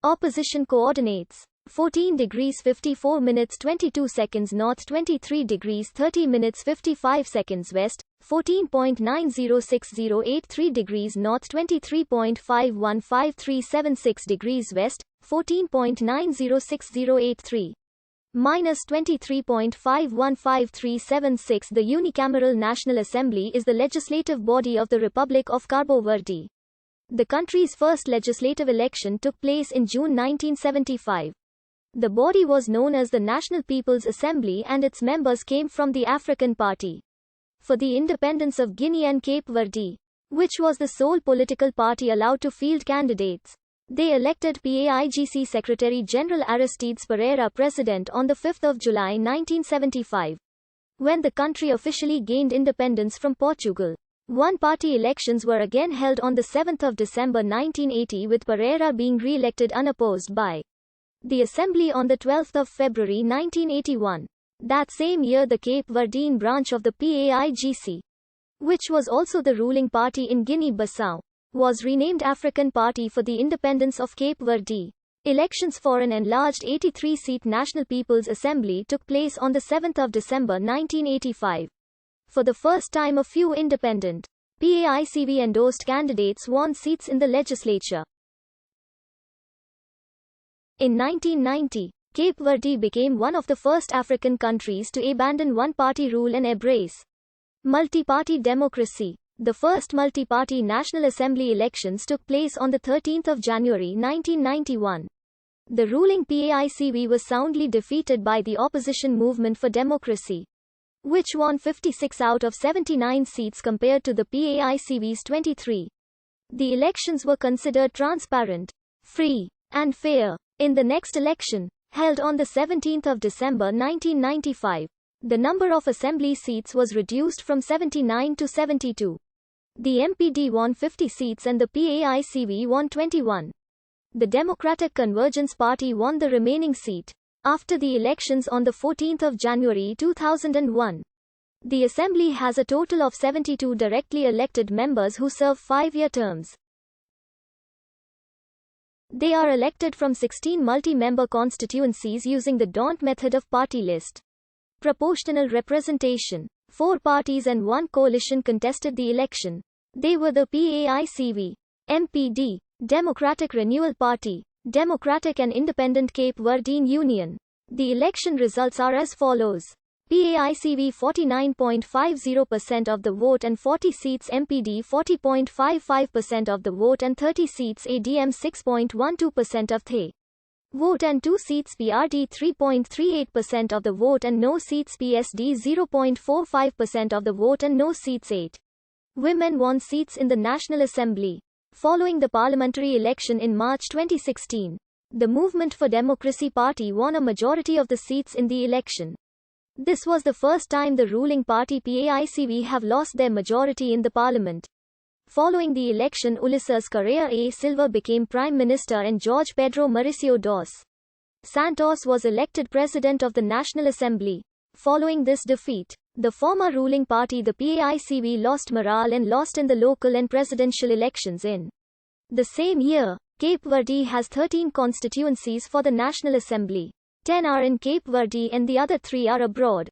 Opposition coordinates: 14 degrees 54 minutes 22 seconds north, 23 degrees 30 minutes 55 seconds west, 14.906083 degrees north, 23.515376 degrees west, 14.906083 minus 23.515376. The unicameral National Assembly is the legislative body of the Republic of Cabo Verde. The country's first legislative election took place in June 1975. The body was known as the National People's Assembly and its members came from the African Party for the Independence of Guinea and Cape Verde, which was the sole political party allowed to field candidates. They elected PAIGC Secretary General Aristides Pereira president on 5 July 1975, when the country officially gained independence from Portugal. One-party elections were again held on 7 December 1980 with Pereira being re-elected unopposed by the Assembly on 12 February 1981. That same year the Cape Verdean branch of the PAIGC, which was also the ruling party in Guinea-Bissau, was renamed African Party for the Independence of Cape Verde. Elections for an enlarged 83-seat National People's Assembly took place on 7 December 1985. For the first time a few independent, PAICV-endorsed candidates won seats in the legislature. In 1990, Cape Verde became one of the first African countries to abandon one-party rule and embrace multi-party democracy. The first multi-party National Assembly elections took place on 13 January 1991. The ruling PAICV was soundly defeated by the Opposition Movement for Democracy, which won 56 out of 79 seats compared to the PAICV's 23. The elections were considered transparent, free, and fair. In the next election, held on 17 December 1995, the number of assembly seats was reduced from 79 to 72. The MPD won 50 seats and the PAICV won 21. The Democratic Convergence Party won the remaining seat. After the elections on 14 January 2001, the Assembly has a total of 72 directly elected members who serve 5-year terms. They are elected from 16 multi-member constituencies using the DONT method of party list. Proportional representation. 4 parties and 1 coalition contested the election. They were the PAICV, MPD, Democratic Renewal Party, Democratic and Independent Cape Verdean Union. The election results are as follows. PAICV 49.50% of the vote and 40 seats, MPD 40.55% of the vote and 30 seats, ADM 6.12% of the vote and 2 seats, PRD 3.38% of the vote and no seats, PSD 0.45% of the vote and no seats. 8 women won seats in the National Assembly. Following the parliamentary election in March 2016, the Movement for Democracy Party won a majority of the seats in the election. This was the first time the ruling party PAICV have lost their majority in the parliament. Following the election, Ulisses Correa A. Silva became Prime Minister and Jorge Pedro Mauricio dos Santos was elected President of the National Assembly. Following this defeat, the former ruling party the PAICV lost morale and lost in the local and presidential elections in the same year. Cape Verde has 13 constituencies for the National Assembly. 10 are in Cape Verde and the other 3 are abroad.